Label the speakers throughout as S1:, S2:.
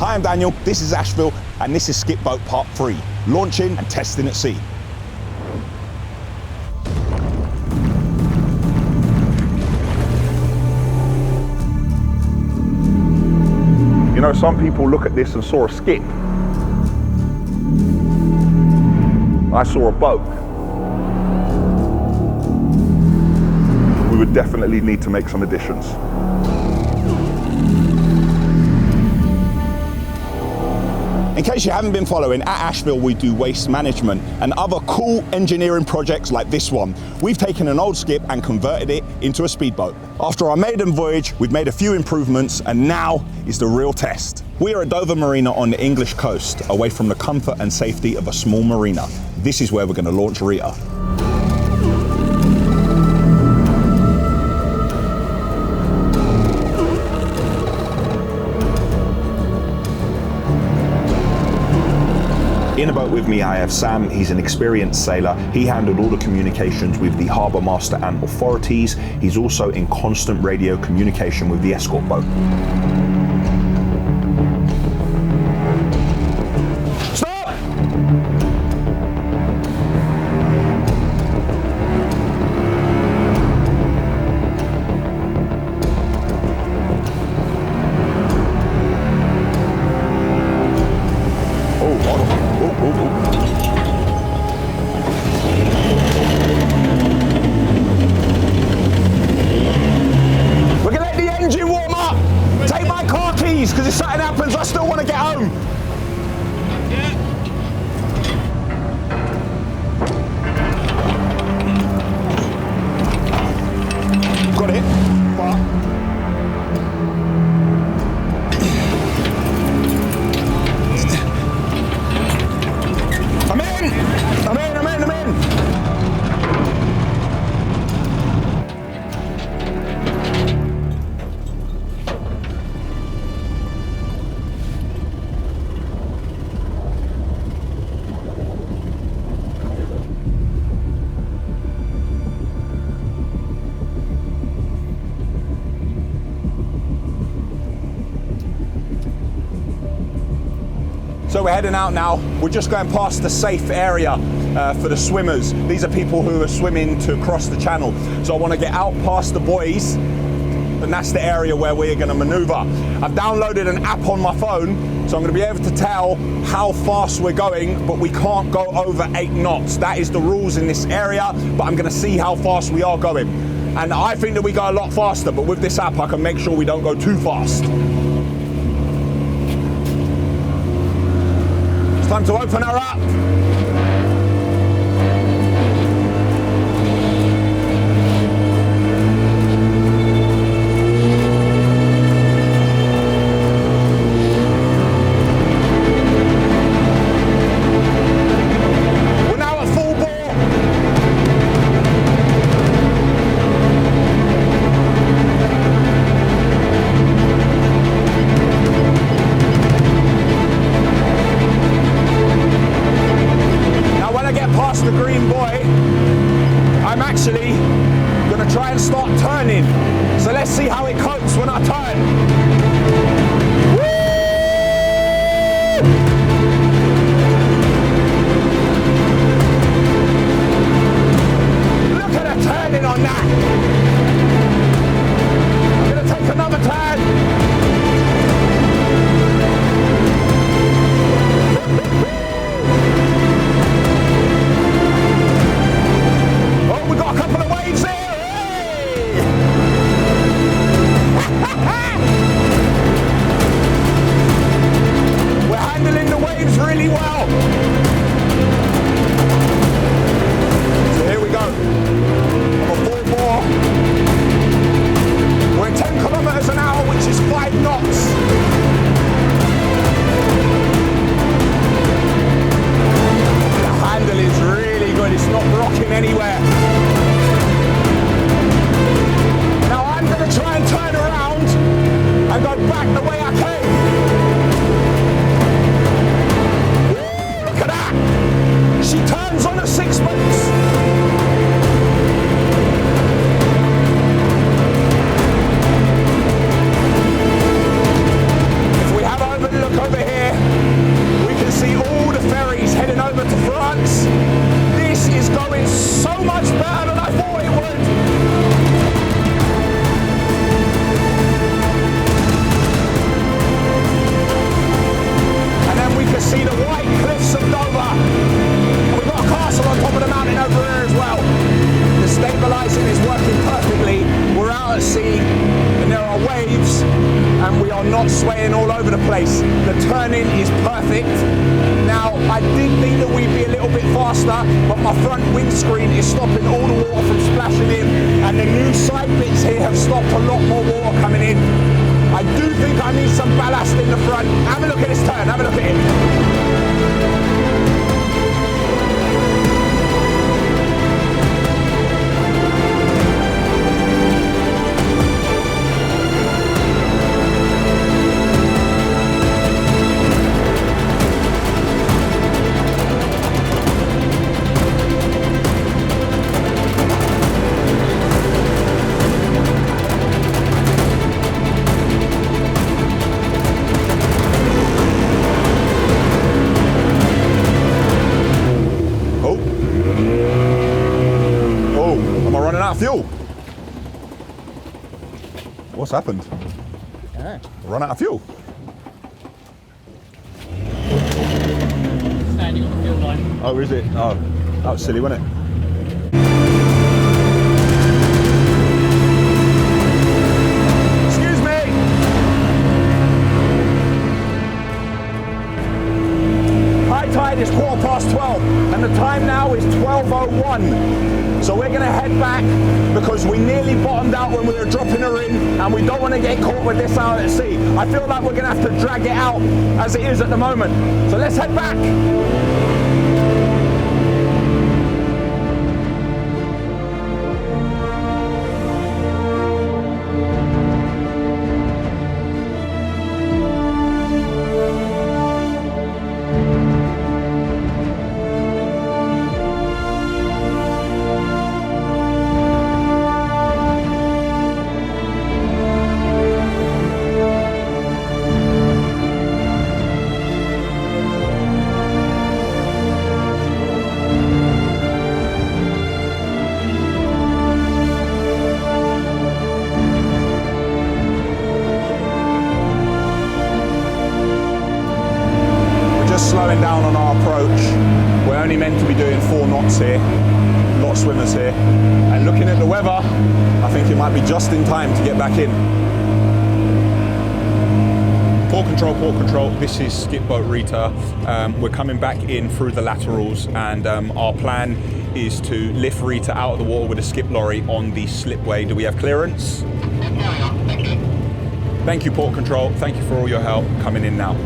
S1: Hi, I'm Daniel, this is Ashville, and this is Skip Boat Part 3, launching and testing at sea. You know, some people look at this and saw a skip. I saw a boat. We would definitely need to make some additions. In case you haven't been following, at Ashville we do waste management and other cool engineering projects like this one. We've taken an old skip and converted it into a speedboat. After our maiden voyage, we've made a few improvements, and now is the real test. We are at Dover Marina on the English coast, away from the comfort and safety of a small marina. This is where we're going to launch Rita. In a boat with me I have Sam. He's an experienced sailor. He handled all the communications with the harbour master and authorities. He's also in constant radio communication with the escort boat. Stop! We're gonna let the engine warm up. Take my car keys, because if something happens, I still want to get home. Got it. I'm in. So we're heading out now. We're just going past the safe area for the swimmers. These are people who are swimming to cross the channel. So I want to get out past the buoys, and that's the area where we're going to maneuver. I've downloaded an app on my phone, so I'm going to be able to tell how fast we're going, but we can't go over 8 knots. That is the rules in this area, but I'm going to see how fast we are going. And I think that we go a lot faster, but with this app I can make sure we don't go too fast. Time to open her up. We're now at full bore. are not swaying all over the place. The turning is perfect. Now, I did think that we'd be a little bit faster, but my front windscreen is stopping all the water from splashing in, and the new side bits here have stopped a lot more water coming in. I do think I need some ballast in the front. Have a look at this turn, have a look at it. Fuel. What's happened?
S2: Yeah.
S1: Run out of fuel.
S2: Standing on the fuel line.
S1: Oh, is it? Oh, that was silly, wasn't it? Excuse me. High tide is 12:15, and the time now is 12:01. So we're going to head back because we nearly bottomed out when we were dropping her in, and we don't want to get caught with this out at sea. I feel like we're going to have to drag it out as it is at the moment. So let's head back. Slowing down on our approach. We're only meant to be doing 4 knots here. A lot of swimmers here. And looking at the weather, I think it might be just in time to get back in. Port control, this is Skip Boat Rita. We're coming back in through the laterals, and our plan is to lift Rita out of the water with a skip lorry on the slipway. Do we have clearance? Thank you, Port Control. Thank you for all your help coming in now.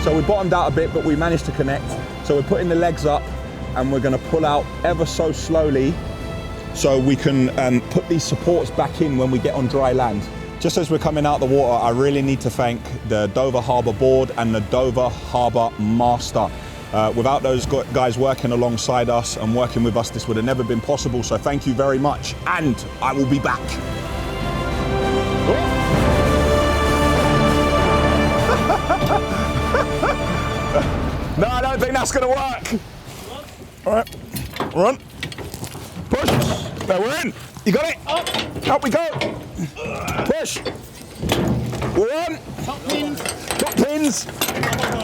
S1: So we bottomed out a bit, but we managed to connect. So we're putting the legs up, and we're going to pull out ever so slowly so we can put these supports back in when we get on dry land. Just as we're coming out the water, I really need to thank the Dover Harbour Board and the Dover Harbour Master. Without those guys working alongside us and working with us, this would have never been possible. So thank you very much, and I will be back. No, I don't think that's going to work. All right, run, push. There, we're in. You got it? Up we go. Push. We're on. Top pins. Top pins.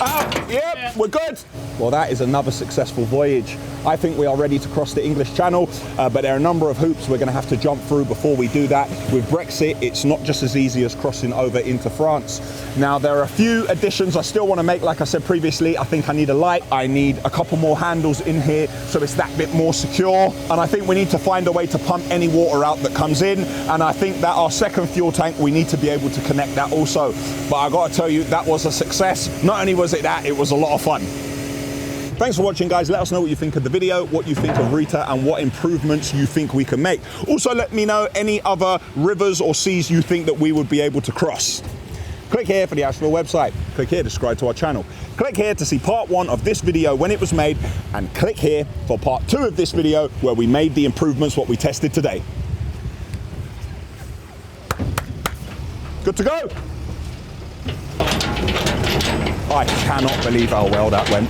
S1: Up. Yep, we're good. Well, that is another successful voyage. I think we are ready to cross the English Channel, but there are a number of hoops we're going to have to jump through before we do that. With Brexit, it's not just as easy as crossing over into France. Now, there are a few additions I still want to make. Like I said previously, I think I need a light. I need a couple more handles in here so it's that bit more secure. And I think we need to find a way to pump any water out that comes in. And I think that our second fuel tank, we need to be able to connect that also. But I got to tell you, that was a success. Not only was it that, it was a lot of fun. Thanks for watching, guys. Let us know what you think of the video, what you think of Rita, and what improvements you think we can make. Also, let me know any other rivers or seas you think that we would be able to cross. Click here for the Ashville website. Click here to subscribe to our channel. Click here to see part 1 of this video when it was made, and click here for part 2 of this video where we made the improvements what we tested today. Good to go. I cannot believe how well that went.